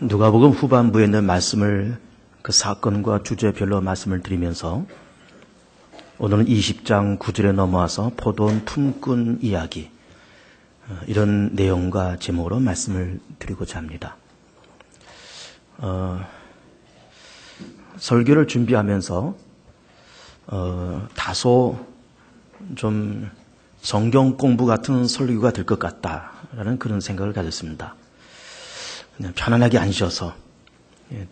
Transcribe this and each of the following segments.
누가복음 후반부에 있는 말씀을 그 사건과 주제별로 말씀을 드리면서 오늘은 20장 9절에 넘어와서 포도원 품꾼 이야기, 이런 내용과 제목으로 말씀을 드리고자 합니다. 설교를 준비하면서 다소 좀 성경 공부 같은 설교가 될 것 같다라는 그런 생각을 가졌습니다. 그냥 편안하게 앉으셔서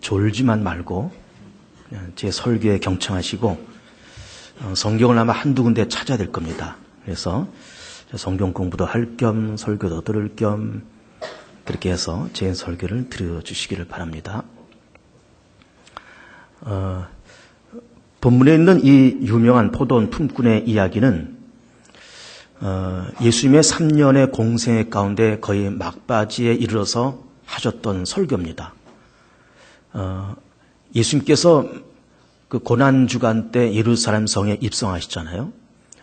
졸지만 말고 그냥 제 설교에 경청하시고 성경을 아마 한두 군데 찾아야 될 겁니다. 그래서 성경 공부도 할 겸 설교도 들을 겸 그렇게 해서 제 설교를 들어주시기를 바랍니다. 본문에 있는 이 유명한 포도원 품꾼의 이야기는 예수님의 3년의 공생 가운데 거의 막바지에 이르러서 하셨던 설교입니다. 예수님께서 그 고난주간 때 예루살렘 성에 입성하시잖아요.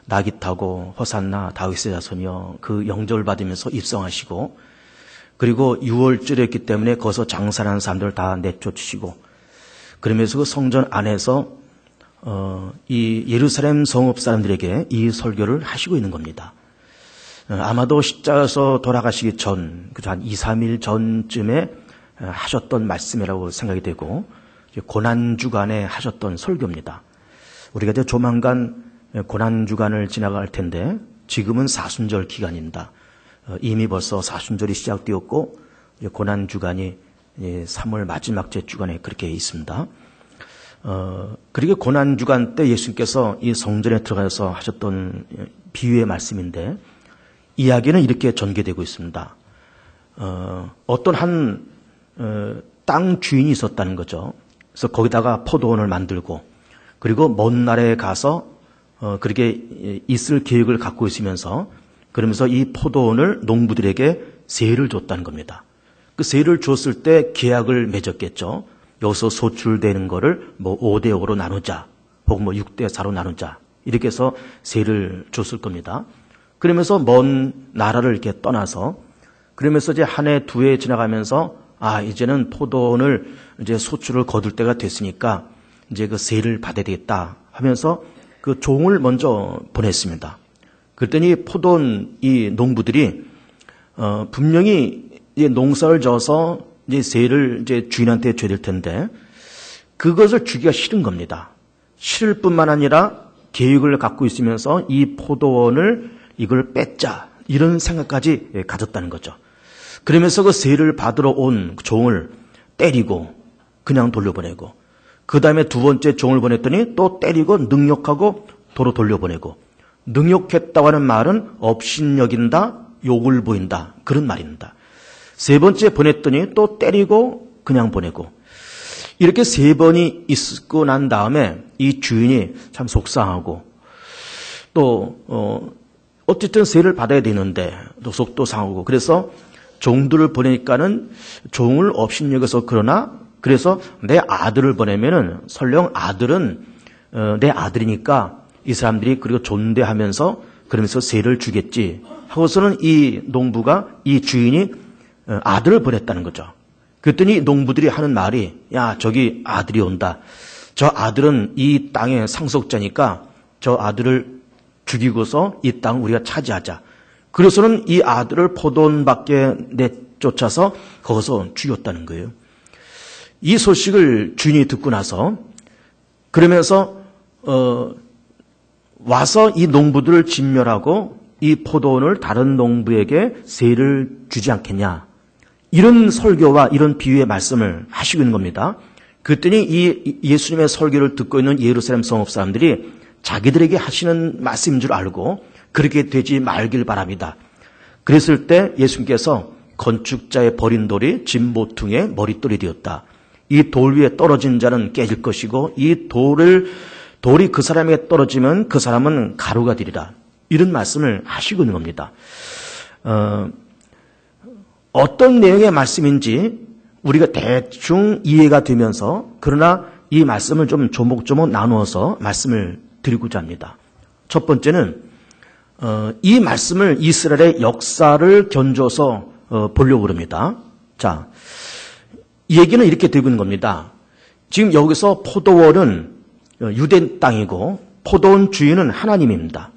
나귀 타고 호산나 다윗의 자손이여 그 영접을 받으면서 입성하시고, 그리고 6월절이었기 때문에 거기서 장사하는 사람들을 다 내쫓으시고, 그러면서 그 성전 안에서 이 예루살렘 성읍 사람들에게 이 설교를 하시고 있는 겁니다. 아마도 십자가에서 돌아가시기 전, 한 2, 3일 전쯤에 하셨던 말씀이라고 생각이 되고, 고난주간에 하셨던 설교입니다. 우리가 이제 조만간 고난주간을 지나갈 텐데, 지금은 사순절 기간입니다. 이미 벌써 사순절이 시작되었고, 고난주간이 3월 마지막 주간에 그렇게 있습니다. 그리고 고난주간 때 예수님께서 이 성전에 들어가서 하셨던 비유의 말씀인데, 이야기는 이렇게 전개되고 있습니다. 어떤 한 땅 주인이 있었다는 거죠. 그래서 거기다가 포도원을 만들고, 그리고 먼 나라에 가서 그렇게 있을 계획을 갖고 있으면서, 그러면서 이 포도원을 농부들에게 세를 줬다는 겁니다. 그 세를 줬을 때 계약을 맺었겠죠. 여기서 소출되는 거를 5대 5로 나누자, 혹은 6대 4로 나누자, 이렇게 해서 세를 줬을 겁니다. 그러면서 먼 나라를 이렇게 떠나서, 그러면서 이제 한 해, 두 해 지나가면서, 이제는 포도원을 이제 소출을 거둘 때가 됐으니까 이제 그 세를 받아야 되겠다 하면서 그 종을 먼저 보냈습니다. 그랬더니 포도원 이 농부들이 분명히 이제 농사를 져서 이제 세를 이제 주인한테 줘야 될 텐데, 그것을 주기가 싫은 겁니다. 싫을 뿐만 아니라 계획을 갖고 있으면서 이 포도원을 이걸 뺏자, 이런 생각까지 가졌다는 거죠. 그러면서 그 세를 받으러 온 종을 때리고 그냥 돌려보내고, 그 다음에 두 번째 종을 보냈더니 또 때리고 능욕하고 도로 돌려보내고, 능욕했다고 하는 말은 업신여긴다, 욕을 보인다, 그런 말입니다. 세 번째 보냈더니 또 때리고 그냥 보내고, 이렇게 세 번이 있고 난 다음에 이 주인이 참 속상하고, 또 어쨌든 세를 받아야 되는데 또 속도 상하고, 그래서 종들을 보내니까는 종을 업신여겨서, 그래서 내 아들을 보내면은 설령 아들은 내 아들이니까 이 사람들이 그리고 존대하면서 그러면서 세를 주겠지 하고서는 이 농부가, 이 주인이 아들을 보냈다는 거죠. 그랬더니 농부들이 하는 말이, 야, 저기 아들이 온다. 저 아들은 이 땅의 상속자니까 저 아들을 죽이고서 이 땅을 우리가 차지하자. 그래서는 이 아들을 포도원 밖에 내쫓아서 거기서 죽였다는 거예요. 이 소식을 주인이 듣고 나서, 그러면서 와서 이 농부들을 진멸하고 이 포도원을 다른 농부에게 세를 주지 않겠냐, 이런 설교와 이런 비유의 말씀을 하시고 있는 겁니다. 그랬더니 이 예수님의 설교를 듣고 있는 예루살렘 성읍 사람들이 자기들에게 하시는 말씀인 줄 알고 그렇게 되지 말길 바랍니다. 그랬을 때 예수님께서 건축자의 버린 돌이 집 모퉁이의 머릿돌이 되었다. 이 돌 위에 떨어진 자는 깨질 것이고, 이 돌이 그 사람에게 떨어지면 그 사람은 가루가 되리라, 이런 말씀을 하시고 있는 겁니다. 어떤 내용의 말씀인지 우리가 대충 이해가 되면서, 그러나 이 말씀을 좀 조목조목 나누어서 말씀을 드리고자 합니다. 첫 번째는 이 말씀을 이스라엘의 역사를 견줘서 보려고 합니다. 자, 이 얘기는 이렇게 되고 있는 겁니다. 지금 여기서 포도원은 유대인 땅이고 포도원 주인은 하나님입니다.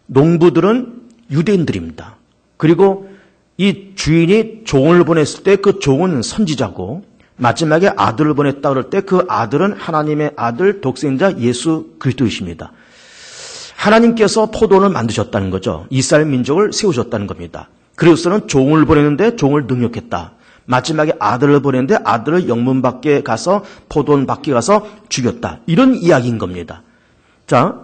농부들은 유대인들입니다. 그리고 이 주인이 종을 보냈을 때 그 종은 선지자고 마지막에 아들을 보냈다 그럴 때 그 아들은 하나님의 아들 독생자 예수 그리스도이십니다. 하나님께서 포도원을 만드셨다는 거죠. 이스라엘 민족을 세우셨다는 겁니다. 그리고서는 종을 보냈는데 종을 능욕했다. 마지막에 아들을 보냈는데 아들을 영문 밖에 가서 포도원 밖에 가서 죽였다. 이런 이야기인 겁니다. 자,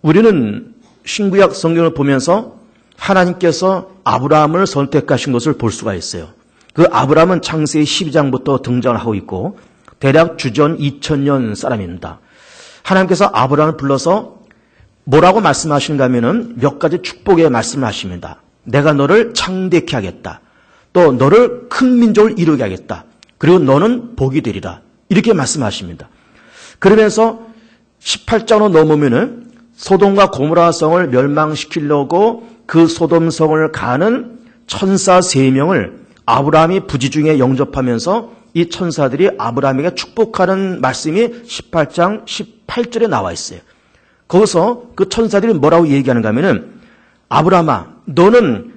우리는 신구약 성경을 보면서 하나님께서 아브라함을 선택하신 것을 볼 수가 있어요. 그 아브라함은 창세기 12장부터 등장을 하고 있고 대략 주전 2000년 사람입니다. 하나님께서 아브라함을 불러서 뭐라고 말씀하시는가 하면은 몇 가지 축복의 말씀을 하십니다. 내가 너를 창대케 하겠다. 또 너를 큰 민족을 이루게 하겠다. 그리고 너는 복이 되리라. 이렇게 말씀하십니다. 그러면서 18장으로 넘으면은 소돔과 고모라 성을 멸망시키려고 그 소돔 성을 가는 천사 3명을 아브라함이 부지 중에 영접하면서 이 천사들이 아브라함에게 축복하는 말씀이 18장 18절에 나와 있어요. 거기서 그 천사들이 뭐라고 얘기하는가 하면은 아브라함아 너는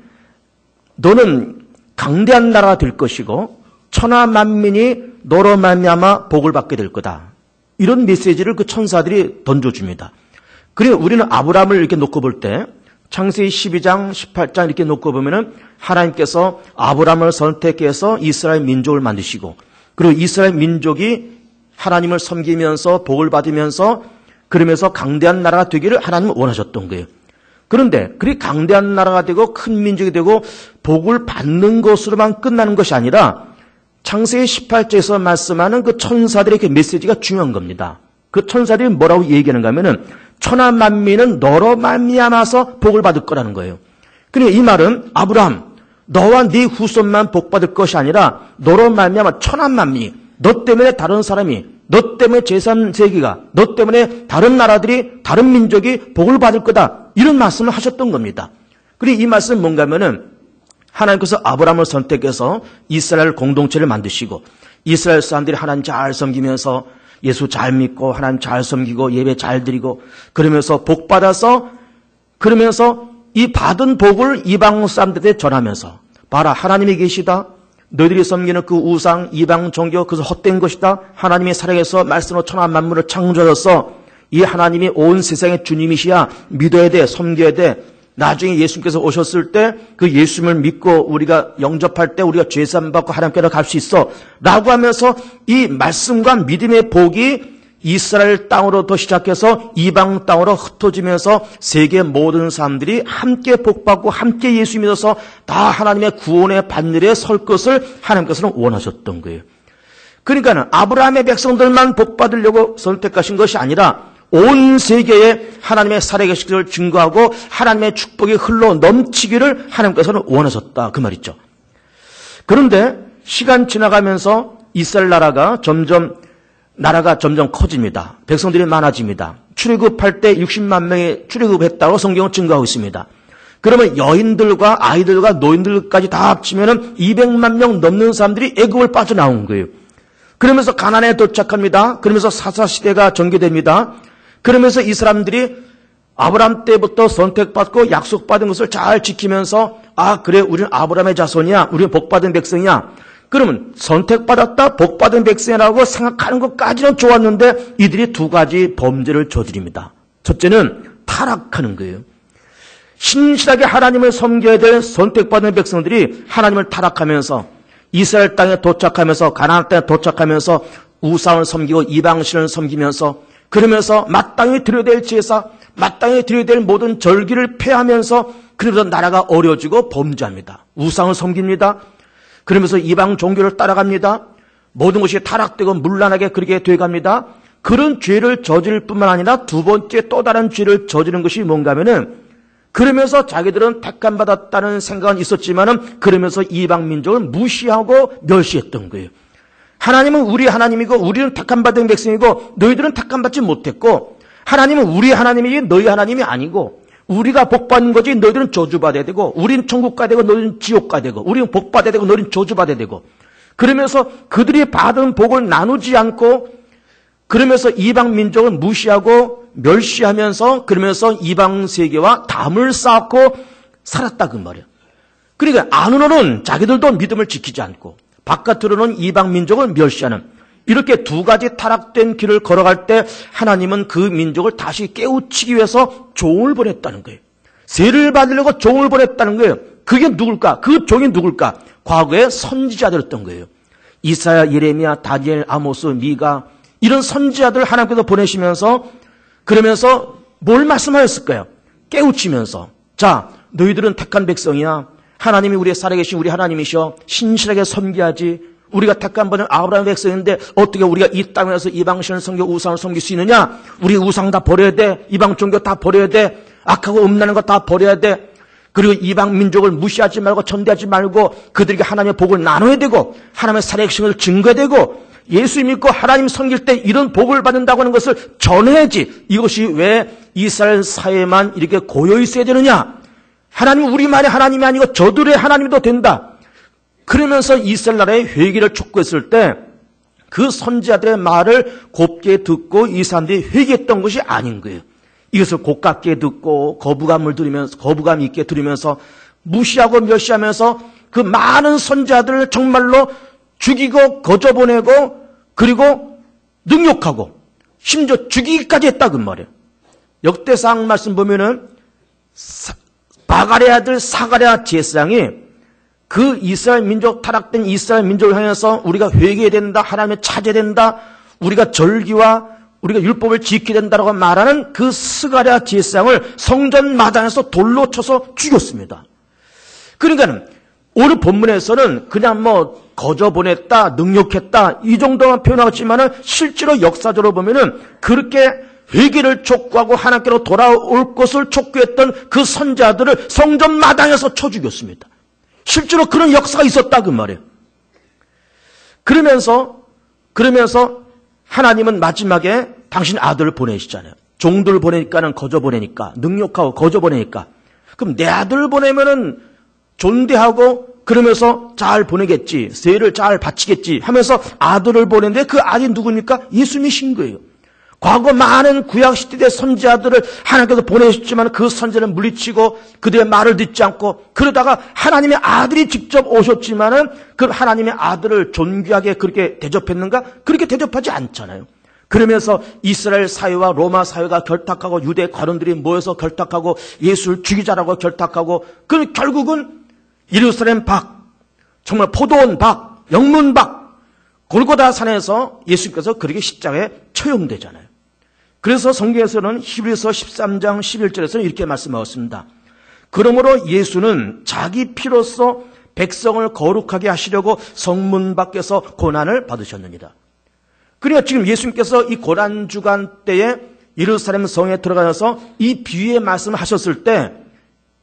강대한 나라가 될 것이고 천하 만민이 너로 말미암아 복을 받게 될 거다. 이런 메시지를 그 천사들이 던져줍니다. 그리고 우리는 아브라함을 이렇게 놓고 볼 때 창세기 12장, 18장 이렇게 놓고 보면은 하나님께서 아브라함을 선택해서 이스라엘 민족을 만드시고 그리고 이스라엘 민족이 하나님을 섬기면서 복을 받으면서 그러면서 강대한 나라가 되기를 하나님은 원하셨던 거예요. 그런데 그리 강대한 나라가 되고 큰 민족이 되고 복을 받는 것으로만 끝나는 것이 아니라 창세기 18장에서 말씀하는 그 천사들의 그 메시지가 중요한 겁니다. 그 천사들이 뭐라고 얘기하는가 하면은 천하 만민은 너로 말미암아서 복을 받을 거라는 거예요. 그러니까 이 말은 아브라함 너와 네 후손만 복 받을 것이 아니라 너로 말미암아 천하 만민이 너 때문에 다른 사람이 너 때문에 제3세기가 너 때문에 다른 나라들이 다른 민족이 복을 받을 거다. 이런 말씀을 하셨던 겁니다. 그리고 이 말씀은 뭔가 하면은 하나님께서 아브라함을 선택해서 이스라엘 공동체를 만드시고 이스라엘 사람들이 하나님 잘 섬기면서 예수 잘 믿고 하나님 잘 섬기고 예배 잘 드리고 그러면서 복 받아서 그러면서 이 받은 복을 이방 사람들에게 전하면서 봐라 하나님이 계시다. 너희들이 섬기는 그 우상 이방 종교 그것은 헛된 것이다. 하나님이 살아계서 말씀으로 천하 만물을 창조하셔서 이 하나님이 온 세상의 주님이시야 믿어야 돼 섬겨야 돼. 나중에 예수님께서 오셨을 때 그 예수님을 믿고 우리가 영접할 때 우리가 죄사함 받고 하나님께로 갈 수 있어 라고 하면서 이 말씀과 믿음의 복이 이스라엘 땅으로부터 시작해서 이방 땅으로 흩어지면서 세계 모든 사람들이 함께 복받고 함께 예수 믿어서 다 하나님의 구원의 반열에 설 것을 하나님께서는 원하셨던 거예요. 그러니까는 아브라함의 백성들만 복받으려고 선택하신 것이 아니라 온 세계에 하나님의 살아계시기를 증거하고 하나님의 축복이 흘러 넘치기를 하나님께서는 원하셨다. 그 말이죠. 그런데 시간 지나가면서 이스라엘 나라가 점점 커집니다. 백성들이 많아집니다. 출애굽할 때 60만 명이 출애굽했다고 성경은 증거하고 있습니다. 그러면 여인들과 아이들과 노인들까지 다 합치면은 200만 명 넘는 사람들이 애굽을 빠져나온 거예요. 그러면서 가나안에 도착합니다. 그러면서 사사시대가 전개됩니다. 그러면서 이 사람들이 아브라함 때부터 선택받고 약속받은 것을 잘 지키면서 아 그래 우리는 아브라함의 자손이야. 우리는 복받은 백성이야. 그러면 선택받았다 복받은 백성이라고 생각하는 것까지는 좋았는데 이들이 두 가지 범죄를 저지릅니다. 첫째는 타락하는 거예요. 신실하게 하나님을 섬겨야 될 선택받은 백성들이 하나님을 타락하면서 이스라엘 땅에 도착하면서 가나안 땅에 도착하면서 우상을 섬기고 이방신을 섬기면서 그러면서 마땅히 드려야 될 제사, 마땅히 드려야 될 모든 절기를 폐하면서 그러면서 나라가 어려지고 범죄합니다. 우상을 섬깁니다. 그러면서 이방 종교를 따라갑니다. 모든 것이 타락되고 문란하게 그렇게 돼갑니다. 그런 죄를 저지를 뿐만 아니라 두 번째 또 다른 죄를 저지른 것이 뭔가 하면은 그러면서 자기들은 택함받았다는 생각은 있었지만은 그러면서 이방 민족을 무시하고 멸시했던 거예요. 하나님은 우리 하나님이고 우리는 택함받은 백성이고 너희들은 택함받지 못했고 하나님은 우리 하나님이지 너희 하나님이 아니고 우리가 복받는 거지 너희들은 저주받아야 되고 우리는 천국 가야 되고 너희는 지옥 가야 되고 우리는 복받아야 되고 너희는 저주받아야 되고 그러면서 그들이 받은 복을 나누지 않고 그러면서 이방 민족을 무시하고 멸시하면서 그러면서 이방 세계와 담을 쌓고 살았다 그 말이에요. 그러니까 안으로는 자기들도 믿음을 지키지 않고 바깥으로는 이방 민족을 멸시하는 이렇게 두 가지 타락된 길을 걸어갈 때 하나님은 그 민족을 다시 깨우치기 위해서 종을 보냈다는 거예요. 세를 받으려고 종을 보냈다는 거예요. 그게 누굴까? 그 종이 누굴까? 과거에 선지자들이었던 거예요. 이사야, 예레미야, 다니엘, 아모스, 미가 이런 선지자들을 하나님께서 보내시면서 그러면서 뭘 말씀하셨을까요? 깨우치면서 자, 너희들은 택한 백성이야. 하나님이 우리의 살아계신 우리 하나님이셔. 신실하게 섬겨야지. 우리가 택한 번은 아브라함의 백성인데 어떻게 우리가 이 땅에서 이방신을 섬겨 우상을 섬길 수 있느냐? 우리 우상 다 버려야 돼. 이방 종교 다 버려야 돼. 악하고 음란한 거 다 버려야 돼. 그리고 이방 민족을 무시하지 말고 천대하지 말고 그들에게 하나님의 복을 나눠야 되고 하나님의 살아계심을 증거해야 되고 예수 믿고 하나님 섬길 때 이런 복을 받는다고 하는 것을 전해야지. 이것이 왜 이스라엘 사회만 이렇게 고여 있어야 되느냐? 하나님은 우리만의 하나님이 아니고 저들의 하나님도 된다. 그러면서 이스라엘 나라의 회개를 촉구했을 때 그 선지자들의 말을 곱게 듣고 이 사람들이 회개했던 것이 아닌 거예요. 이것을 고깝게 듣고 거부감 있게 들으면서 무시하고 멸시하면서 그 많은 선지자들을 정말로 죽이고 거저보내고 그리고 능욕하고 심지어 죽이기까지 했다 그 말이에요. 역대상 말씀 보면은 바갈의 아들 사가랴 제사장이 그 이스라엘 민족 타락된 이스라엘 민족을 향해서 우리가 회개해야 된다. 하나님을 찾아야 된다. 우리가 절기와 우리가 율법을 지켜야 된다라고 말하는 그 스가랴 제사장을 성전 마당에서 돌로 쳐서 죽였습니다. 그러니까 오늘 본문에서는 그냥 뭐 거저 보냈다, 능욕했다 이 정도만 표현하겠지만은 실제로 역사적으로 보면은 그렇게 회개를 촉구하고 하나님께로 돌아올 것을 촉구했던 그 선자들을 성전 마당에서 쳐 죽였습니다. 실제로 그런 역사가 있었다 그 말이에요. 그러면서 하나님은 마지막에 당신 아들을 보내시잖아요. 종들을 보내니까는 거저 보내니까 능욕하고 거저 보내니까 그럼 내 아들을 보내면은 존대하고 그러면서 잘 보내겠지, 세를 잘 바치겠지 하면서 아들을 보냈는데 그 아들이 누굽니까? 예수님이신 거예요. 과거 많은 구약시대 선지자들을 하나님께서 보내셨지만 그 선지자를 물리치고 그들의 말을 듣지 않고 그러다가 하나님의 아들이 직접 오셨지만은 그 하나님의 아들을 존귀하게 그렇게 대접했는가? 그렇게 대접하지 않잖아요. 그러면서 이스라엘 사회와 로마 사회가 결탁하고 유대 관원들이 모여서 결탁하고 예수를 죽이자라고 결탁하고 그 결국은 예루살렘 밖, 정말 포도원 밖, 영문 밖, 골고다 산에서 예수님께서 그렇게 십자가에 처형되잖아요. 그래서 성경에서는 히브리서 13장 11절에서 이렇게 말씀하셨습니다. 그러므로 예수는 자기 피로써 백성을 거룩하게 하시려고 성문 밖에서 고난을 받으셨느니라. 그러니까 지금 예수님께서 이 고난주간 때에 예루살렘 성에 들어가서 이 비유의 말씀을 하셨을 때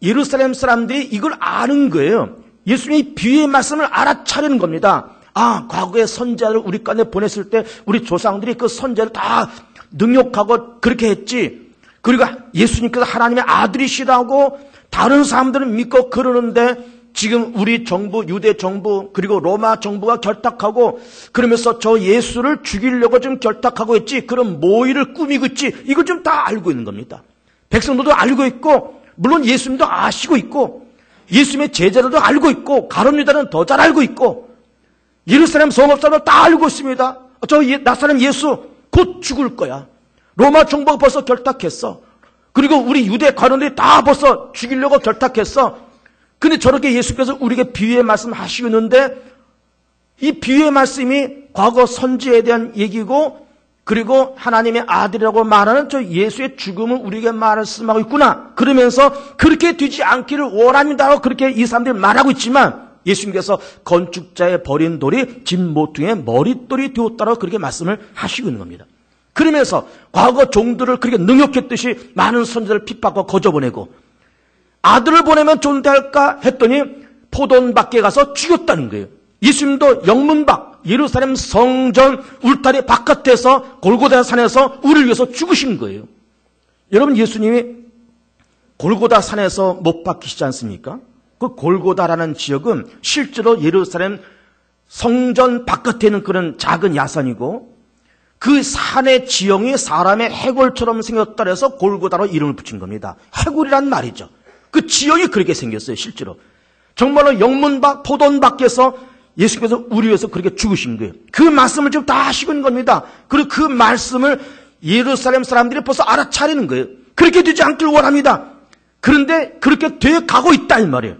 예루살렘 사람들이 이걸 아는 거예요. 예수님이 비유의 말씀을 알아차리는 겁니다. 아, 과거의 선지자를 우리 가운데 보냈을 때 우리 조상들이 그 선지자를 다 능욕하고 그렇게 했지. 그리고 예수님께서 하나님의 아들이시라고 다른 사람들은 믿고 그러는데 지금 우리 정부, 유대 정부 그리고 로마 정부가 결탁하고 그러면서 저 예수를 죽이려고 좀 결탁하고 있지. 그런 모의를 꾸미고 있지. 이걸 좀 다 알고 있는 겁니다. 백성들도 알고 있고 물론 예수님도 아시고 있고 예수님의 제자들도 알고 있고 가룟 유다는 더 잘 알고 있고 예루살렘 성업사도 다 알고 있습니다. 저 나사렛 예수 곧 죽을 거야. 로마 정부가 벌써 결탁했어. 그리고 우리 유대 관원들이 다 벌써 죽이려고 결탁했어. 근데 저렇게 예수께서 우리에게 비유의 말씀 하시고 있는데 이 비유의 말씀이 과거 선지에 대한 얘기고 그리고 하나님의 아들이라고 말하는 저 예수의 죽음을 우리에게 말씀하고 있구나. 그러면서 그렇게 되지 않기를 원합니다라고 그렇게 이 사람들이 말하고 있지만 예수님께서 건축자의 버린 돌이 집 모퉁이의 머릿돌이 되었다라고 그렇게 말씀을 하시고 있는 겁니다. 그러면서 과거 종들을 그렇게 능욕했듯이 많은 선지자를 핍박하고 거저보내고 아들을 보내면 존대할까 했더니 포도원 밖에 가서 죽였다는 거예요. 예수님도 영문 밖 예루살렘 성전 울타리 바깥에서 골고다 산에서 우리를 위해서 죽으신 거예요. 여러분 예수님이 골고다 산에서 못 박히시지 않습니까? 그 골고다라는 지역은 실제로 예루살렘 성전 바깥에 있는 그런 작은 야산이고 그 산의 지형이 사람의 해골처럼 생겼다 해서 골고다로 이름을 붙인 겁니다. 해골이란 말이죠. 그 지형이 그렇게 생겼어요, 실제로. 정말로 영문 밖, 포도원 밖에서 예수께서 우리 위해서 그렇게 죽으신 거예요. 그 말씀을 지금 다 하시고 있는 겁니다. 그리고 그 말씀을 예루살렘 사람들이 벌써 알아차리는 거예요. 그렇게 되지 않길 원합니다. 그런데 그렇게 돼 가고 있다 이 말이에요.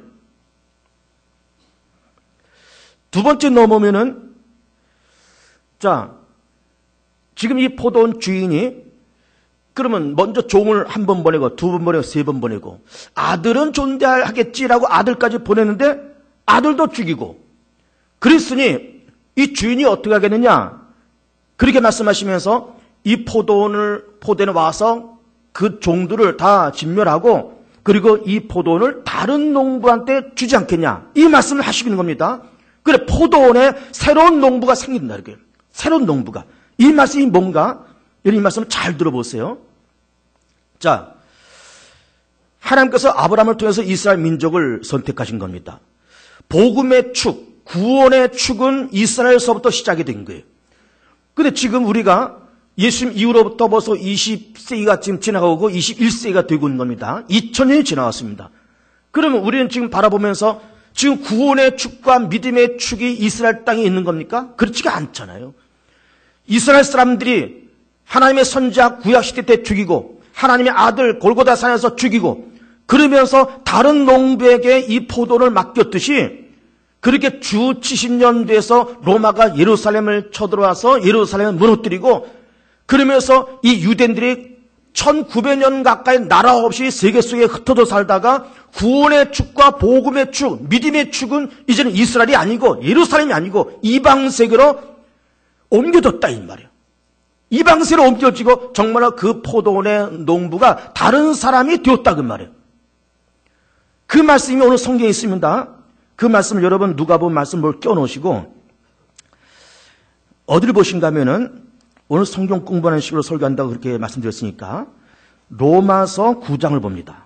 두 번째 넘어오면은 자 지금 이 포도원 주인이 그러면 먼저 종을 한 번 보내고 두 번 보내고 세 번 보내고 아들은 존재하겠지라고 아들까지 보냈는데 아들도 죽이고 그랬으니 이 주인이 어떻게 하겠느냐 그렇게 말씀하시면서 이 포도원에 와서 그 종들을 다 진멸하고 그리고 이 포도원을 다른 농부한테 주지 않겠냐 이 말씀을 하시고 있는 겁니다. 그래 포도원에 새로운 농부가 생긴다 이렇게 새로운 농부가 이 말씀이 뭔가 이 말씀을 잘 들어보세요. 자 하나님께서 아브라함을 통해서 이스라엘 민족을 선택하신 겁니다. 복음의 축 구원의 축은 이스라엘서부터 시작이 된 거예요. 근데 지금 우리가 예수님 이후로부터 벌써 20세기가 지금 지나가고 21세기가 되고 있는 겁니다. 2000년이 지나왔습니다. 그러면 우리는 지금 바라보면서 지금 구원의 축과 믿음의 축이 이스라엘 땅에 있는 겁니까? 그렇지가 않잖아요. 이스라엘 사람들이 하나님의 선지자 구약시대 때 죽이고 하나님의 아들 골고다 산에서 죽이고 그러면서 다른 농부에게 이 포도를 맡겼듯이 그렇게 주 70년 돼서 로마가 예루살렘을 쳐들어와서 예루살렘을 무너뜨리고 그러면서 이 유대인들이 1900년 가까이 나라 없이 세계 속에 흩어져 살다가 구원의 축과 복음의 축, 믿음의 축은 이제는 이스라엘이 아니고 예루살렘이 아니고 이방 세계로 옮겨졌다 이 말이에요. 이방 세계로 옮겨지고 정말로 그 포도원의 농부가 다른 사람이 되었다 그 말이에요. 그 말씀이 오늘 성경에 있습니다. 그 말씀을 여러분 누가복음 말씀을 껴놓으시고 어디를 보신가 하면은 오늘 성경 공부하는 식으로 설교한다고 그렇게 말씀드렸으니까 로마서 9장을 봅니다.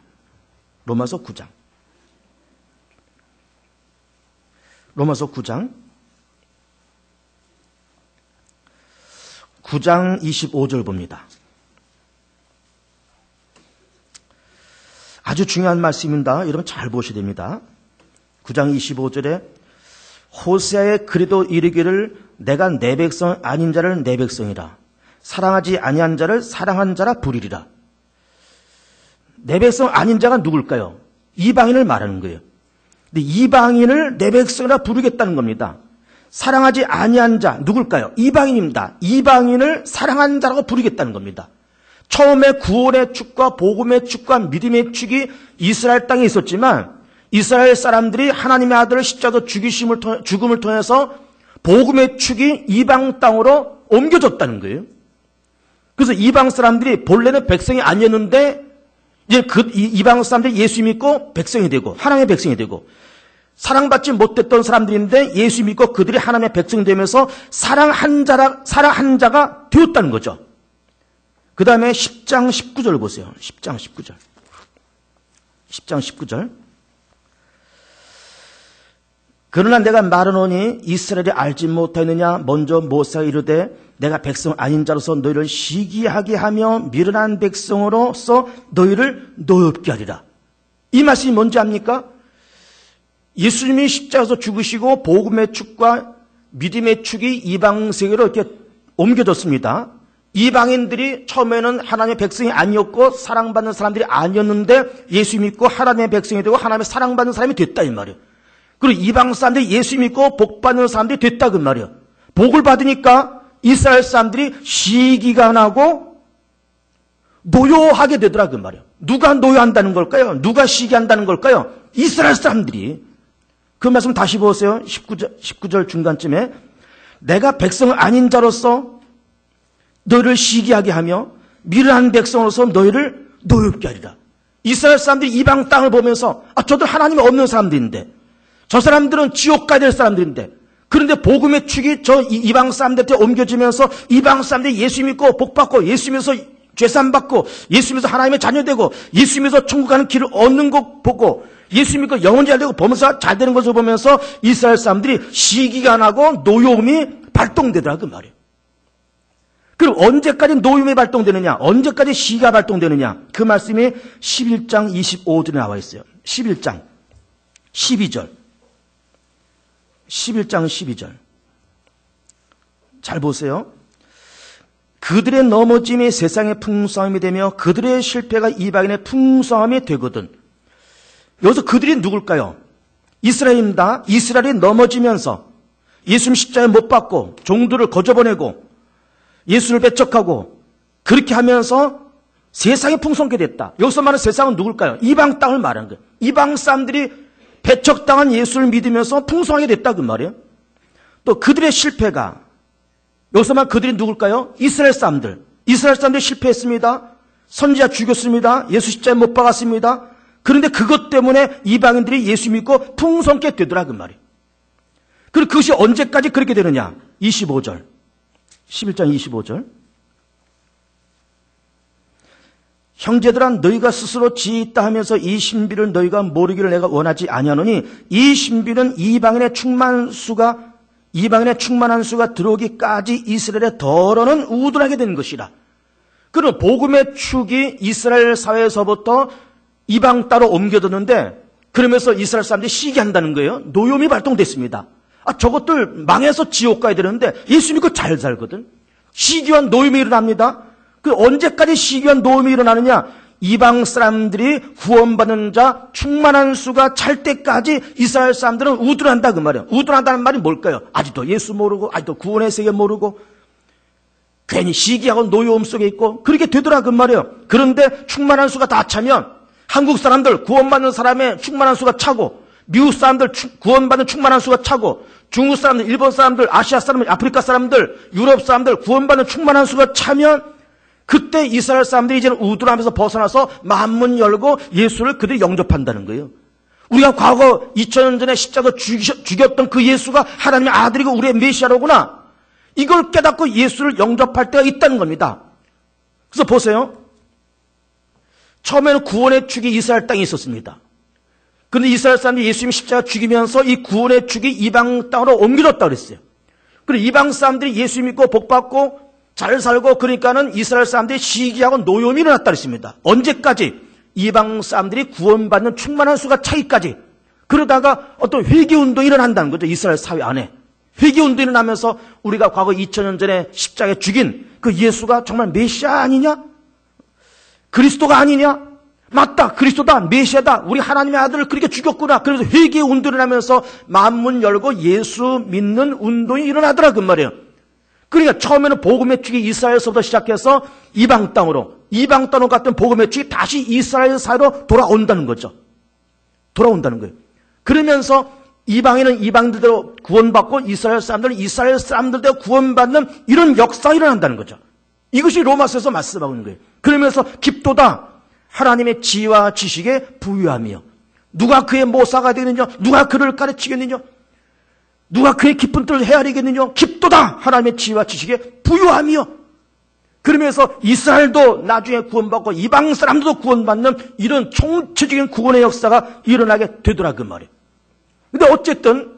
로마서 9장. 로마서 9장. 9장 25절 봅니다. 아주 중요한 말씀입니다. 여러분 잘 보셔야 됩니다. 9장 25절에 호세아의 그래도 이르기를 내가 내 백성 아닌 자를 내 백성이라 사랑하지 아니한 자를 사랑한 자라 부르리라. 내 백성 아닌 자가 누굴까요? 이방인을 말하는 거예요. 근데 이방인을 내 백성이라 부르겠다는 겁니다. 사랑하지 아니한 자 누굴까요? 이방인입니다. 이방인을 사랑한 자라고 부르겠다는 겁니다. 처음에 구원의 축과 복음의 축과 믿음의 축이 이스라엘 땅에 있었지만 이스라엘 사람들이 하나님의 아들을 십자가로 죽음을 통해서 복음의 축이 이방 땅으로 옮겨졌다는 거예요. 그래서 이방 사람들이 본래는 백성이 아니었는데 이제 그 이방 사람들이 예수 믿고 백성이 되고 하나님의 백성이 되고 사랑받지 못했던 사람들인데 예수 믿고 그들이 하나님의 백성이 되면서 사랑한 자가 되었다는 거죠. 그 다음에 10장 19절 보세요. 10장 19절. 10장 19절. 그러나 내가 말하노니 이스라엘이 알지 못하느냐 먼저 모세가 이르되 내가 백성 아닌 자로서 너희를 시기하게 하며 미련한 백성으로서 너희를 노엽게 하리라. 이 말씀이 뭔지 압니까? 예수님이 십자가에서 죽으시고 복음의 축과 믿음의 축이 이방 세계로 이렇게 옮겨졌습니다. 이방인들이 처음에는 하나님의 백성이 아니었고 사랑받는 사람들이 아니었는데 예수 믿고 하나님의 백성이 되고 하나님의 사랑받는 사람이 됐다 이 말이에요. 그리고 이방 사람들이 예수 믿고 복 받는 사람들이 됐다 그 말이에요. 복을 받으니까 이스라엘 사람들이 시기가 나고 노여하게 되더라 그 말이에요. 누가 노여한다는 걸까요? 누가 시기한다는 걸까요? 이스라엘 사람들이. 그 말씀 다시 보세요. 19절 중간쯤에 내가 백성 아닌 자로서 너희를 시기하게 하며 미련한 백성으로서 너희를 노엽게 하리라. 이스라엘 사람들이 이방 땅을 보면서 저들 하나님이 없는 사람들인데 저 사람들은 지옥 가야 될 사람들인데 그런데 복음의 축이 저 이방 사람들한테 옮겨지면서 이방 사람들이 예수 믿고 복 받고 예수 믿어서 죄산받고 예수 믿어서 하나님의 자녀되고 예수 믿어서 천국 가는 길을 얻는 거 보고 예수 믿고 영혼 잘 되고 범사 잘 되는 것을 보면서 이스라엘 사람들이 시기가 나고 노여움이 발동되더라 그 말이에요. 그럼 언제까지 노여움이 발동되느냐? 언제까지 시기가 발동되느냐? 그 말씀이 11장 25절에 나와 있어요. 11장 12절. 11장 12절. 잘 보세요. 그들의 넘어짐이 세상의 풍성함이 되며 그들의 실패가 이방인의 풍성함이 되거든. 여기서 그들이 누굴까요? 이스라엘입니다. 이스라엘이 넘어지면서 예수님 십자가에 못 박고 종들을 거저보내고 예수를 배척하고 그렇게 하면서 세상이 풍성하게 됐다. 여기서 말하는 세상은 누굴까요? 이방 땅을 말하는 거예요. 이방 사람들이 배척당한 예수를 믿으면서 풍성하게 됐다 그 말이에요. 또 그들의 실패가 여기서 말하는 그들이 누굴까요? 이스라엘 사람들. 이스라엘 사람들이 실패했습니다. 선지자 죽였습니다. 예수 십자가에 못 박았습니다. 그런데 그것 때문에 이방인들이 예수 믿고 풍성하게 되더라 그 말이에요. 그리고 그것이 언제까지 그렇게 되느냐? 25절. 11장 25절. 형제들아 너희가 스스로 지있다 하면서 이 신비를 너희가 모르기를 내가 원하지 아니하노니 이 신비는 이방인의 충만한 수가 들어오기까지 이스라엘의 더러는 우둔하게 된 것이라. 그럼 복음의 축이 이스라엘 사회에서부터 이방 땅으로 옮겨졌는데 그러면서 이스라엘 사람들이 시기한다는 거예요. 노여움이 발동됐습니다. 저것들 망해서 지옥 가야 되는데 예수 믿고 잘 살거든. 시기와 노여움이 일어납니다. 그 언제까지 시기와 노여움이 일어나느냐? 이방 사람들이 구원받는 자 충만한 수가 찰 때까지 이스라엘 사람들은 우둔한다 그 말이에요. 우둔한다는 말이 뭘까요? 아직도 예수 모르고 아직도 구원의 세계 모르고 괜히 시기하고 노여움 속에 있고 그렇게 되더라 그 말이에요. 그런데 충만한 수가 다 차면 한국 사람들 구원받는 사람의 충만한 수가 차고 미국 사람들 구원받는 충만한 수가 차고 중국 사람들, 일본 사람들, 아시아 사람들, 아프리카 사람들, 유럽 사람들 구원받는 충만한 수가 차면 그때 이스라엘 사람들이 이제는 우둔하면서 벗어나서 만문 열고 예수를 그들이 영접한다는 거예요. 우리가 과거 2000년 전에 십자가 죽였던 그 예수가 하나님의 아들이고 우리의 메시아로구나. 이걸 깨닫고 예수를 영접할 때가 있다는 겁니다. 그래서 보세요. 처음에는 구원의 축이 이스라엘 땅에 있었습니다. 그런데 이스라엘 사람들이 예수님 십자가 죽이면서 이 구원의 축이 이방 땅으로 옮겨졌다고 그랬어요. 그리고 이방 사람들이 예수 믿고 복받고 잘 살고 그러니까는 이스라엘 사람들이 시기하고 노여움이 일어났다 그랬습니다. 언제까지? 이방 사람들이 구원받는 충만한 수가 차기까지. 그러다가 어떤 회개운동이 일어난다는 거죠. 이스라엘 사회 안에. 회개운동이 일어나면서 우리가 과거 2000년 전에 십자가에 죽인 그 예수가 정말 메시아 아니냐? 그리스도가 아니냐? 맞다. 그리스도다. 메시아다. 우리 하나님의 아들을 그렇게 죽였구나. 그래서 회개운동이 일어나면서 만문 열고 예수 믿는 운동이 일어나더라 그 말이에요. 그러니까 처음에는 복음의 축이 이스라엘에서부터 시작해서 이방 땅으로 갔던 복음의 축이 다시 이스라엘 사회로 돌아온다는 거죠. 돌아온다는 거예요. 그러면서 이방인은 이방들대로 구원받고 이스라엘 사람들은 이스라엘 사람들대로 구원받는 이런 역사가 일어난다는 거죠. 이것이 로마서에서 말씀하고 있는 거예요. 그러면서 깊도다. 하나님의 지혜와 지식에 부유하며 누가 그의 모사가 되느냐? 누가 그를 가르치겠느냐? 누가 그의 깊은 뜻을 헤아리겠느냐? 깊도다. 하나님의 지혜와 지식에 부유하며 그러면서 이스라엘도 나중에 구원받고 이방 사람들도 구원받는 이런 총체적인 구원의 역사가 일어나게 되더라 그 말이에요. 근데 어쨌든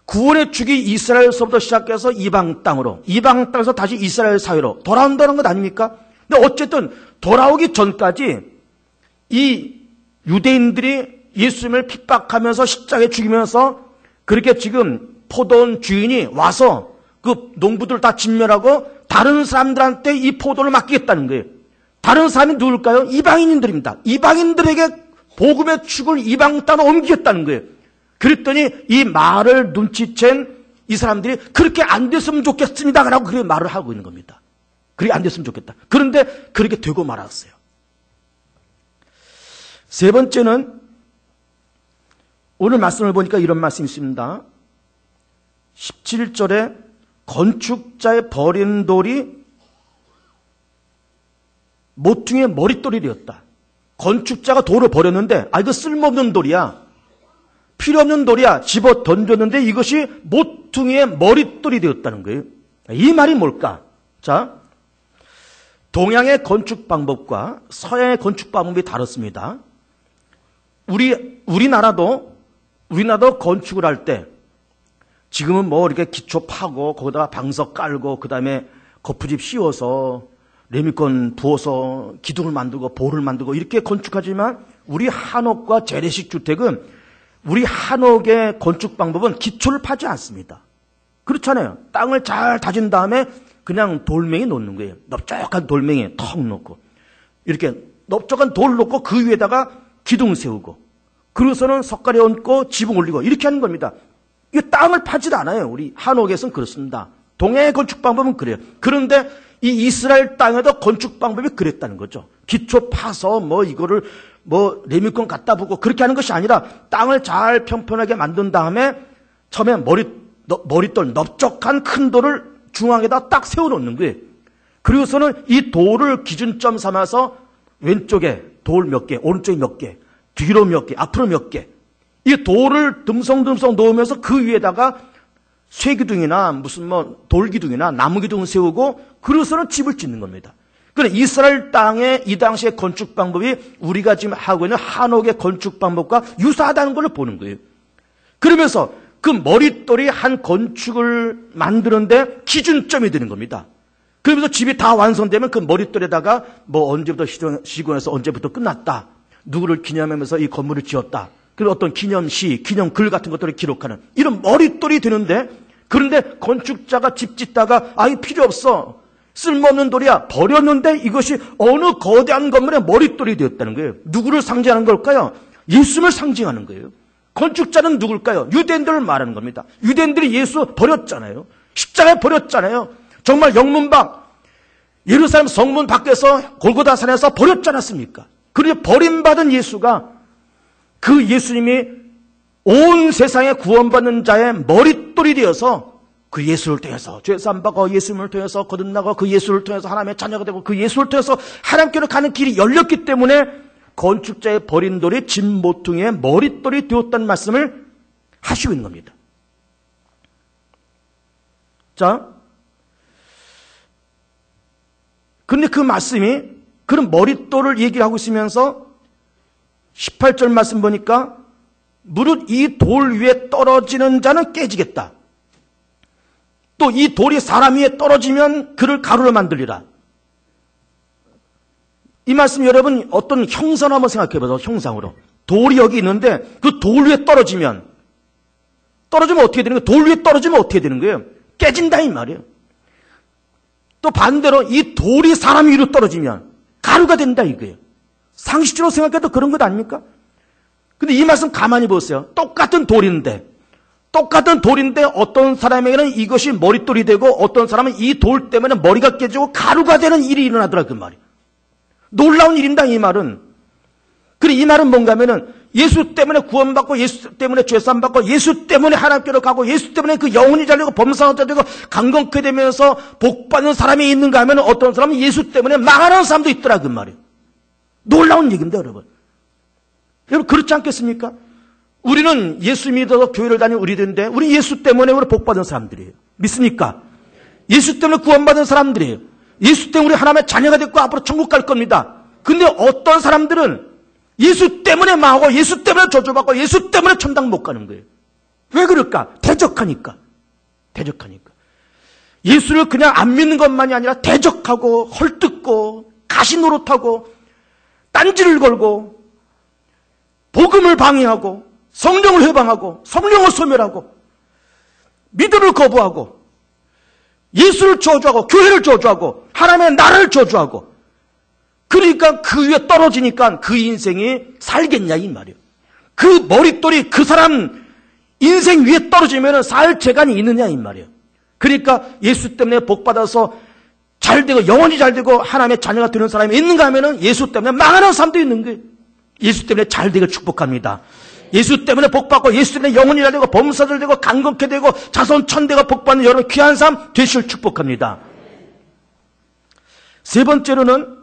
구원의 축이 이스라엘에서부터 시작해서 이방 땅에서 다시 이스라엘 사회로 돌아온다는 것 아닙니까? 근데 어쨌든 돌아오기 전까지 이 유대인들이 예수님을 핍박하면서 십자가에 죽이면서 그렇게 지금 포도원 주인이 와서 그 농부들 다 진멸하고 다른 사람들한테 이 포도를 맡기겠다는 거예요. 다른 사람이 누굴까요? 이방인들입니다. 이방인들에게 복음의 축을 이방 땅으로 옮기겠다는 거예요. 그랬더니 이 말을 눈치챈 이 사람들이 그렇게 안 됐으면 좋겠습니다 라고 그렇게 말을 하고 있는 겁니다. 그렇게 안 됐으면 좋겠다. 그런데 그렇게 되고 말았어요. 세 번째는 오늘 말씀을 보니까 이런 말씀이 있습니다. 17절에 건축자의 버린 돌이 모퉁이의 머릿돌이 되었다. 건축자가 돌을 버렸는데 이거 쓸모없는 돌이야. 필요 없는 돌이야. 집어 던졌는데 이것이 모퉁이의 머릿돌이 되었다는 거예요. 이 말이 뭘까? 자, 동양의 건축 방법과 서양의 건축 방법이 다릅니다. 우리나라도 건축을 할 때 지금은 뭐 이렇게 기초 파고 거기다가 방석 깔고 그다음에 거푸집 씌워서 레미콘 부어서 기둥을 만들고 볼을 만들고 이렇게 건축하지만 우리 한옥과 재래식 주택은 우리 한옥의 건축 방법은 기초를 파지 않습니다. 그렇잖아요. 땅을 잘 다진 다음에 그냥 돌멩이 놓는 거예요. 넓적한 돌멩이 턱 놓고 이렇게 넓적한 돌 놓고 그 위에다가 기둥 세우고 그러고서는 석가래 얹고 지붕 올리고 이렇게 하는 겁니다. 이 땅을 파지도 않아요. 우리 한옥에서는 그렇습니다. 동해의 건축 방법은 그래요. 그런데 이 이스라엘 땅에도 건축 방법이 그랬다는 거죠. 기초 파서 이거를 레미콘 갖다 부고 그렇게 하는 것이 아니라 땅을 잘 평평하게 만든 다음에 처음에 머릿돌 넓적한 큰 돌을 중앙에다 딱 세워놓는 거예요. 그리고서는 이 돌을 기준점 삼아서 왼쪽에 돌 몇 개, 오른쪽에 몇 개, 뒤로 몇 개, 앞으로 몇 개. 이 돌을 듬성듬성 놓으면서 그 위에다가 쇠기둥이나 무슨 돌기둥이나 나무기둥을 세우고 그래서는 집을 짓는 겁니다. 그런데 이스라엘 땅의 이 당시의 건축 방법이 우리가 지금 하고 있는 한옥의 건축 방법과 유사하다는 걸 보는 거예요. 그러면서 그 머릿돌이 한 건축을 만드는데 기준점이 되는 겁니다. 그러면서 집이 다 완성되면 그 머릿돌에다가 언제부터 시공해서 언제부터 끝났다. 누구를 기념하면서 이 건물을 지었다. 그리고 어떤 기념시, 기념글 같은 것들을 기록하는 이런 머릿돌이 되는데 그런데 건축자가 집 짓다가 이거 필요 없어. 쓸모없는 돌이야. 버렸는데 이것이 어느 거대한 건물의 머릿돌이 되었다는 거예요. 누구를 상징하는 걸까요? 예수님을 상징하는 거예요. 건축자는 누굴까요? 유대인들을 말하는 겁니다. 유대인들이 예수 버렸잖아요. 십자가에 버렸잖아요. 정말 영문방 예루살렘 성문 밖에서 골고다산에서 버렸지 않았습니까? 그리고 버림받은 예수가 그 예수님이 온 세상에 구원받는 자의 머릿돌이 되어서 그 예수를 통해서 죄사함받고 예수님을 통해서 거듭나고 그 예수를 통해서 하나님의 자녀가 되고 그 예수를 통해서 하나님께로 가는 길이 열렸기 때문에 건축자의 버린 돌이 집 모퉁이의 머릿돌이 되었다는 말씀을 하시고 있는 겁니다. 자, 그런데 그 말씀이 그런 머릿돌을 얘기를 하고 있으면서 18절 말씀 보니까 무릇 이 돌 위에 떨어지는 자는 깨지겠다. 또 이 돌이 사람 위에 떨어지면 그를 가루로 만들리라. 이 말씀 여러분 어떤 형상을 한번 생각해 보세요. 형상으로. 돌이 여기 있는데 그 돌 위에 떨어지면 어떻게 되는 거예요? 돌 위에 떨어지면 어떻게 되는 거예요? 깨진다 이 말이에요. 또 반대로 이 돌이 사람 위로 떨어지면 가루가 된다 이거예요. 상식적으로 생각해도 그런 것 아닙니까? 근데 이 말씀 가만히 보세요. 똑같은 돌인데 어떤 사람에게는 이것이 머릿돌이 되고 어떤 사람은 이 돌 때문에 머리가 깨지고 가루가 되는 일이 일어나더라 그 말이에요. 놀라운 일입니다 이 말은. 그리고 이 말은 뭔가 하면은 예수 때문에 구원받고 예수 때문에 죄사함받고 예수 때문에 하나님께로 가고 예수 때문에 그 영혼이 잘되고 범사가 잘되고 강건케 되면서 복받는 사람이 있는가 하면 어떤 사람은 예수 때문에 망하는 사람도 있더라 그 말이에요. 놀라운 얘기입니다 여러분. 여러분 그렇지 않겠습니까? 우리는 예수 믿어서 교회를 다니는 우리들인데 우리 예수 때문에 우리 복받은 사람들이에요. 믿습니까? 예수 때문에 구원받은 사람들이에요. 예수 때문에 우리 하나님의 자녀가 됐고 앞으로 천국 갈 겁니다. 근데 어떤 사람들은 예수 때문에 망하고 예수 때문에 저주받고 예수 때문에 천당 못 가는 거예요. 왜 그럴까? 대적하니까. 예수를 그냥 안 믿는 것만이 아니라 대적하고 헐뜯고 가시노릇하고 딴지를 걸고 복음을 방해하고 성령을 회방하고 성령을 소멸하고 믿음을 거부하고 예수를 저주하고 교회를 저주하고 하나님의 나라를 저주하고 그러니까 그 위에 떨어지니까 그 인생이 살겠냐 이 말이에요. 그 머릿돌이 그 사람 인생 위에 떨어지면 살 재간이 있느냐 이 말이에요. 그러니까 예수 때문에 복받아서 잘되고 영원히 잘되고 하나님의 자녀가 되는 사람이 있는가 하면 예수 때문에 망하는 사람도 있는 거예요. 예수 때문에 잘되고 축복합니다. 예수 때문에 복받고 예수 때문에 영혼이 잘되고 범사들 되고 강건케 되고 자손 천대가 복받는 여러분 귀한 삶 되시길 축복합니다. 세 번째로는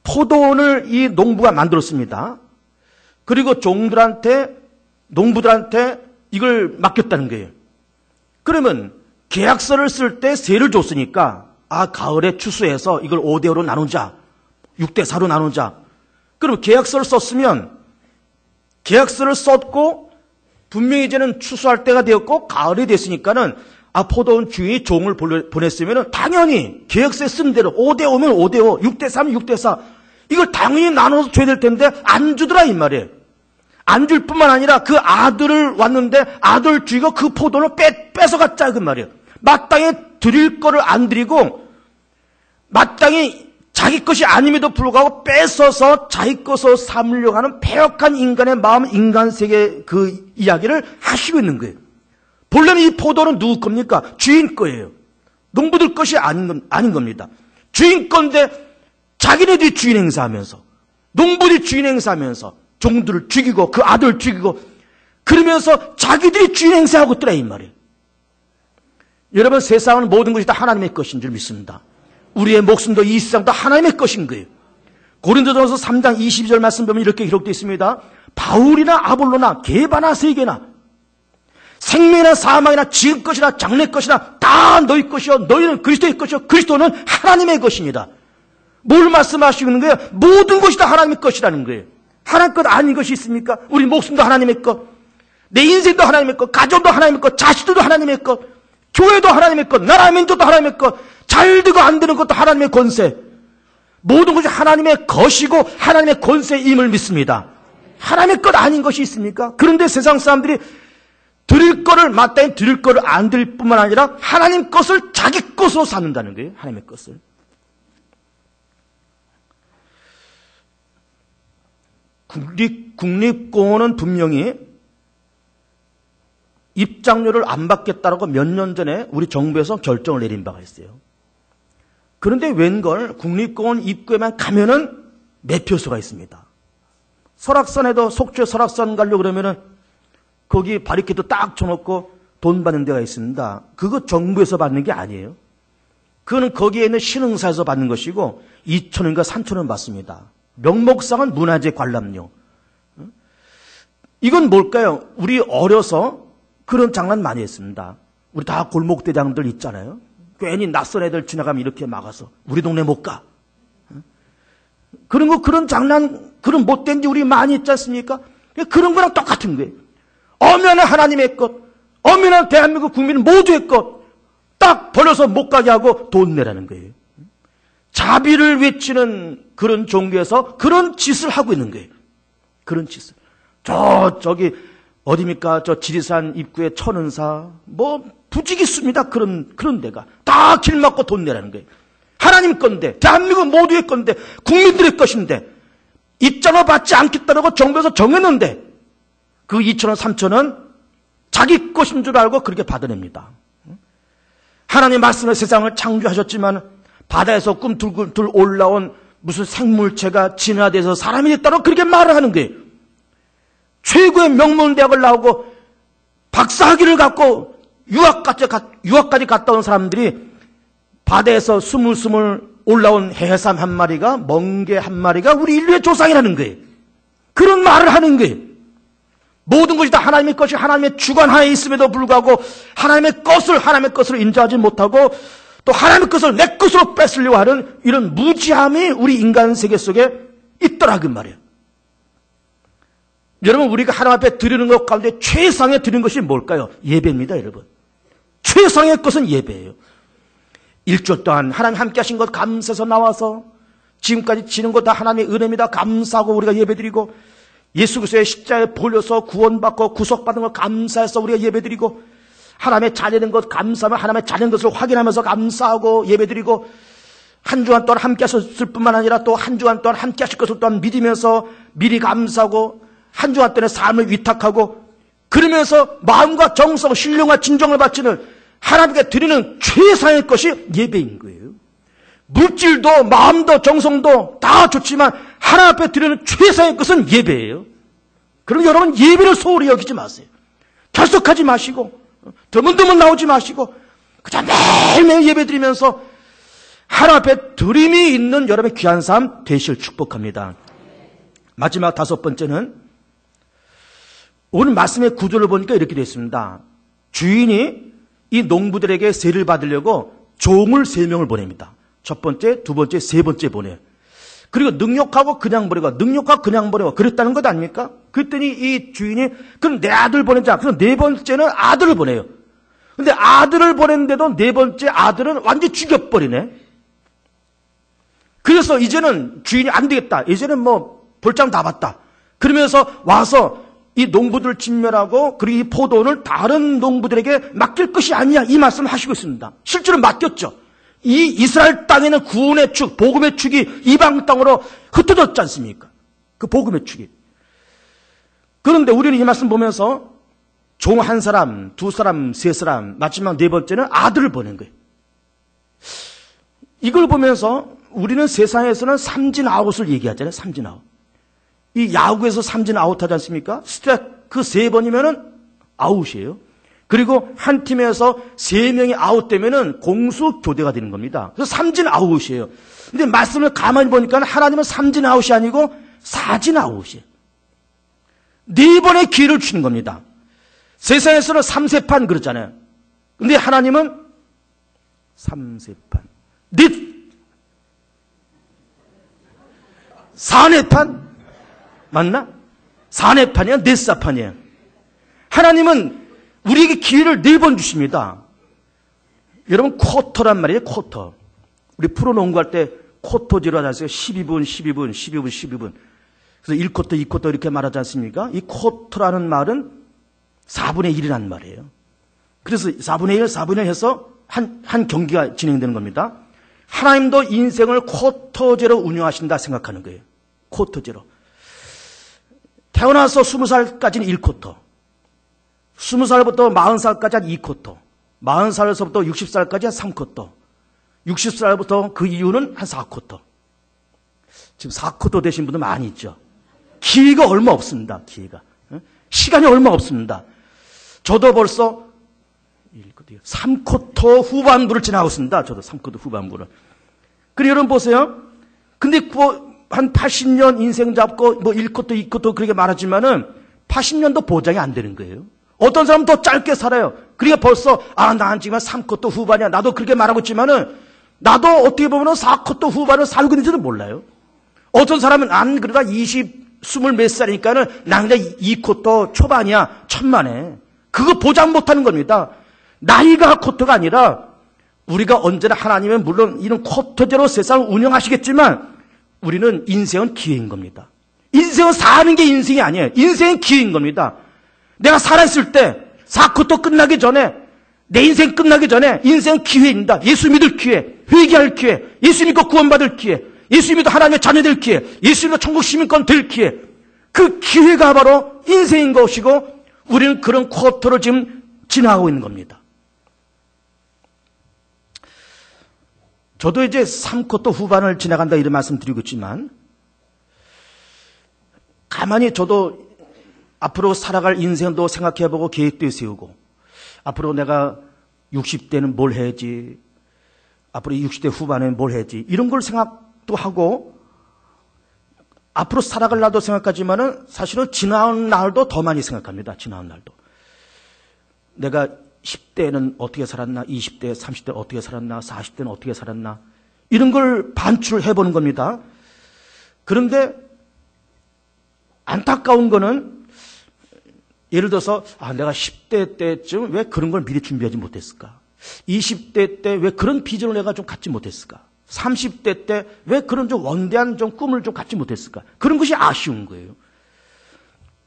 포도원을 이 농부가 만들었습니다. 그리고 농부들한테 이걸 맡겼다는 거예요. 그러면 계약서를 쓸 때 세를 줬으니까 가을에 추수해서 이걸 5대5로 나누자. 6대4로 나누자. 그럼 계약서를 썼으면 계약서를 썼고 분명히 이제는 추수할 때가 되었고 가을이 됐으니까는 포도원 주인이 종을 보냈으면 당연히 계약서에 쓴 대로 5대5면 5대5, 6대3면 6대4 이걸 당연히 나눠서 줘야 될 텐데 안 주더라 이 말이에요. 안 줄 뿐만 아니라 그 아들을 왔는데 아들 주인이 그 포도를 뺏어갔자 그 말이에요. 마땅히 드릴 거를 안 드리고 마땅히 자기 것이 아님에도 불구하고 뺏어서 자기 것으로 삼으려고 하는 패역한 인간의 마음, 인간 세계 그 이야기를 하시고 있는 거예요. 본래는 이 포도는 누구 겁니까? 주인 거예요. 농부들 것이 아닌 겁니다. 주인 건데 자기네들이 주인 행사하면서 농부들이 주인 행사하면서 종들을 죽이고 그 아들을 죽이고 그러면서 자기들이 주인 행사하고 있더라 이 말이에요. 여러분 세상은 모든 것이 다 하나님의 것인 줄 믿습니다. 우리의 목숨도 이 세상도 하나님의 것인 거예요. 고린도전서 3장 22절 말씀 보면 이렇게 기록되어 있습니다. 바울이나 아볼로나 게바나 세계나 생명이나 사망이나 지금 것이나 장래 것이나 다 너희 것이요 너희는 그리스도의 것이요 그리스도는 하나님의 것입니다. 뭘 말씀하시고 있는 거예요? 모든 것이 다 하나님의 것이라는 거예요. 하나님 것 아닌 것이 있습니까? 우리 목숨도 하나님의 것, 내 인생도 하나님의 것, 가정도 하나님의 것, 자식들도 하나님의 것, 교회도 하나님의 것, 나라 민족도 하나님의 것, 잘 되고 안 되는 것도 하나님의 권세. 모든 것이 하나님의 것이고 하나님의 권세임을 믿습니다. 하나님의 것 아닌 것이 있습니까? 그런데 세상 사람들이 드릴 거를 마땅히 드릴 거를 안 드릴 뿐만 아니라 하나님 것을 자기 것으로 삼는다는 거예요. 하나님의 것을. 국립공원은 분명히 입장료를 안 받겠다라고 몇 년 전에 우리 정부에서 결정을 내린 바가 있어요. 그런데 웬걸 국립공원 입구에만 가면은 매표소가 있습니다. 설악산에도 속초에 설악산 가려고 그러면은 거기 바리케이트 딱 쳐놓고 돈 받는 데가 있습니다. 그거 정부에서 받는 게 아니에요. 그거는 거기에 있는 신흥사에서 받는 것이고 2,000원인가 3,000원 받습니다. 명목상은 문화재 관람료. 이건 뭘까요? 우리 어려서 그런 장난 많이 했습니다. 우리 다 골목대장들 있잖아요. 괜히 낯선 애들 지나가면 이렇게 막아서 우리 동네 못 가. 그런 거, 그런 장난, 그런 못된 게 우리 많이 있지 않습니까? 그런 거랑 똑같은 거예요. 엄연한 하나님의 것, 엄연한 대한민국 국민 모두의 것, 딱 벌려서 못 가게 하고 돈 내라는 거예요. 자비를 외치는 그런 종교에서 그런 짓을 하고 있는 거예요. 그런 짓을. 저기, 어디입니까? 저 지리산 입구에 천은사, 부지기수입니다. 그런 데가. 다 길 막고 돈 내라는 거예요. 하나님 건데, 대한민국 모두의 건데, 국민들의 것인데, 입장을 받지 않겠다고 정부에서 정했는데, 그 2,000원, 3,000원, 자기 것인 줄 알고 그렇게 받아냅니다. 하나님 말씀의 세상을 창조하셨지만, 바다에서 꿈틀꿈틀 올라온 무슨 생물체가 진화돼서 사람이 됐다고 그렇게 말을 하는 거예요. 최고의 명문대학을 나오고 박사학위를 갖고 유학까지 갔다 온 사람들이 바다에서 스물스물 올라온 해삼 한 마리가, 멍게 한 마리가 우리 인류의 조상이라는 거예요. 그런 말을 하는 거예요. 모든 것이 다 하나님의 것이 하나님의 주관 하에 있음에도 불구하고 하나님의 것을 인정하지 못하고 또 하나님의 것을 내 것으로 뺏으려고 하는 이런 무지함이 우리 인간 세계 속에 있더라 그 말이에요. 여러분 우리가 하나님 앞에 드리는 것 가운데 최상에 드리는 것이 뭘까요? 예배입니다 여러분. 최상의 것은 예배예요. 일주일 동안 하나님 함께 하신 것 감사해서 나와서 지금까지 지는 것 다 하나님의 은혜입니다. 감사하고 우리가 예배드리고 예수 그리스도의 십자가에 볼려서 구원받고 구속받은 것 감사해서 우리가 예배드리고 하나님의 자녀된 것 감사하며 하나님의 자녀된 것을 확인하면서 감사하고 예배드리고 한 주간 동안 함께 하셨을 뿐만 아니라 또 한 주간 동안 함께 하실 것을 또한 믿으면서 미리 감사하고 한 주간 동안의 삶을 위탁하고 그러면서 마음과 정성, 신령과 진정을 바치는 하나님께 드리는 최상의 것이 예배인 거예요. 물질도 마음도 정성도 다 좋지만 하나님 앞에 드리는 최상의 것은 예배예요. 그럼 여러분 예배를 소홀히 여기지 마세요. 결석하지 마시고 드문드문 나오지 마시고 그저 매일매일 예배 드리면서 하나님 앞에 드림이 있는 여러분의 귀한 삶 되실 축복합니다. 마지막 5번째는 오늘 말씀의 구조를 보니까 이렇게 되어 있습니다. 주인이 이 농부들에게 세를 받으려고 종을 3명을 보냅니다. 첫 번째, 두 번째, 세 번째 보내요. 그리고 능욕하고 그냥 버리고 능욕하고 그냥 버리고 그랬다는 것 아닙니까? 그랬더니 이 주인이 그럼 내 아들 보내자. 그럼 네 번째는 아들을 보내요. 근데 아들을 보냈는데도 네 번째 아들은 완전히 죽여버리네. 그래서 이제는 주인이 안 되겠다. 이제는 뭐 볼장 다 봤다. 그러면서 와서 이 농부들을 진멸하고 그리고 이 포도원을 다른 농부들에게 맡길 것이 아니야. 이 말씀을 하시고 있습니다. 실제로 맡겼죠. 이 이스라엘 땅에는 구원의 축, 복음의 축이 이방 땅으로 흩어졌지 않습니까? 그 복음의 축이. 그런데 우리는 이 말씀 보면서 종 한 사람, 두 사람, 세 사람, 마지막 네 번째는 아들을 보낸 거예요. 이걸 보면서 우리는 세상에서는 삼진아웃을 얘기하잖아요. 삼진아웃. 이 야구에서 삼진아웃 하지 않습니까? 스트라이크 3번이면은 아웃이에요. 그리고 한 팀에서 3명이 아웃되면은 공수 교대가 되는 겁니다. 그래서 삼진아웃이에요. 근데 말씀을 가만히 보니까 하나님은 삼진아웃이 아니고 사진아웃이에요. 4번의 기회를 주는 겁니다. 세상에서는 3세판 그러잖아요. 근데 하나님은 3세판. 4내판? 맞나? 4내판이야? 4사판이에요. 하나님은 우리에게 기회를 4번 주십니다. 여러분, 쿼터란 말이에요, 쿼터. 우리 프로농구할 때 쿼터제로 하지 않습니까? 12분, 12분, 12분, 12분. 그래서 1쿼터, 2쿼터 이렇게 말하지 않습니까? 이 쿼터라는 말은 4분의 1이라는 말이에요. 그래서 4분의 1, 4분의 1 해서 한 경기가 진행되는 겁니다. 하나님도 인생을 쿼터제로 운영하신다 생각하는 거예요. 쿼터제로. 태어나서 20살까지는 1쿼터. 20살부터 40살까지 한 2쿼터. 40살에서부터 60살까지 한 3쿼터. 60살부터 그 이후는 한 4쿼터. 지금 4쿼터 되신 분들 많이 있죠. 기회가 얼마 없습니다. 기회가. 시간이 얼마 없습니다. 저도 벌써 3쿼터 후반부를 지나고 있습니다. 저도 3쿼터 후반부를. 그리고 여러분 보세요. 근데 한 80년 인생 잡고 뭐 1쿼터, 2쿼터 그렇게 말하지만은 80년도 보장이 안 되는 거예요. 어떤 사람은 더 짧게 살아요. 그러니까 벌써 난 지금 3쿼터 후반이야. 나도 그렇게 말하고 있지만은 나도 어떻게 보면 4쿼터 후반을 살고 있는지도 몰라요. 어떤 사람은 안 그러다 20 몇 살이니까는 나 그냥 2쿼터 초반이야. 천만에. 그거 보장 못하는 겁니다. 나이가 쿼터가 아니라 우리가 언제나 하나님은 물론 이런 쿼터제로 세상을 운영하시겠지만 우리는 인생은 기회인 겁니다. 인생은 사는 게 인생이 아니에요. 인생은 기회인 겁니다. 내가 살아있을 때 4쿼터 끝나기 전에 내 인생 끝나기 전에 인생은 기회입니다. 예수 믿을 기회, 회개할 기회, 예수 믿고 구원받을 기회, 예수 믿어 하나님의 자녀 될 기회, 예수 믿어 천국 시민권 될 기회. 그 기회가 바로 인생인 것이고 우리는 그런 쿼터를 지금 지나가고 있는 겁니다. 저도 이제 3쿼터 후반을 지나간다 이런 말씀 드리고 있지만 가만히 저도 앞으로 살아갈 인생도 생각해보고 계획도 세우고 앞으로 내가 60대는 뭘 해야지 앞으로 60대 후반에는 뭘 해야지 이런 걸 생각도 하고 앞으로 살아갈 날도 생각하지만은 사실은 지나온 날도 더 많이 생각합니다. 지나온 날도. 내가 10대는 어떻게 살았나, 20대, 30대 어떻게 살았나, 40대는 어떻게 살았나 이런 걸 반출을 해보는 겁니다. 그런데 안타까운 거는 예를 들어서 내가 10대 때쯤 왜 그런 걸 미리 준비하지 못했을까? 20대 때 왜 그런 비전을 내가 좀 갖지 못했을까? 30대 때 왜 그런 좀 원대한 좀 꿈을 좀 갖지 못했을까? 그런 것이 아쉬운 거예요.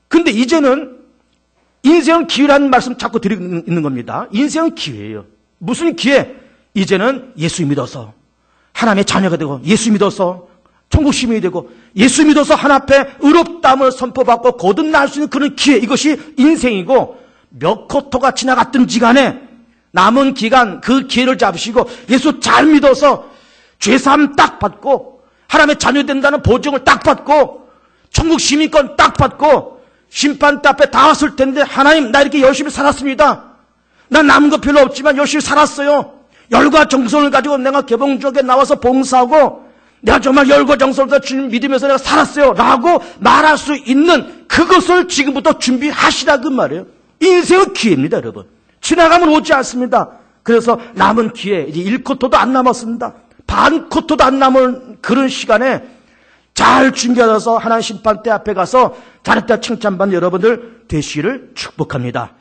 근데 이제는 인생은 기회라는 말씀 자꾸 드리고 있는 겁니다. 인생은 기회예요. 무슨 기회? 이제는 예수 믿어서 하나님의 자녀가 되고 예수 믿어서 천국 시민이 되고 예수 믿어서 하나님 앞에 의롭다함을 선포받고 거듭날 수 있는 그런 기회. 이것이 인생이고 몇 쿼터가 지나갔든지 간에 남은 기간 그 기회를 잡으시고 예수 잘 믿어서 죄사함 딱 받고 하나님의 자녀 된다는 보증을 딱 받고 천국 시민권 딱 받고 심판대 앞에 다 왔을 텐데 하나님 나 이렇게 열심히 살았습니다. 난 남은 거 별로 없지만 열심히 살았어요. 열과 정성을 가지고 내가 개봉지역에 나와서 봉사하고 내가 정말 열과 정성을 주님 믿으면서 내가 살았어요 라고 말할 수 있는 그것을 지금부터 준비하시라 그 말이에요. 인생은 기회입니다 여러분. 지나가면 오지 않습니다. 그래서 남은 기회, 이제 1쿼터도 안 남았습니다. 반 쿼터도 안 남은 그런 시간에 잘 준비하셔서 하나님 심판대 앞에 가서 잘했다 칭찬받는 여러분들 되시기를 축복합니다.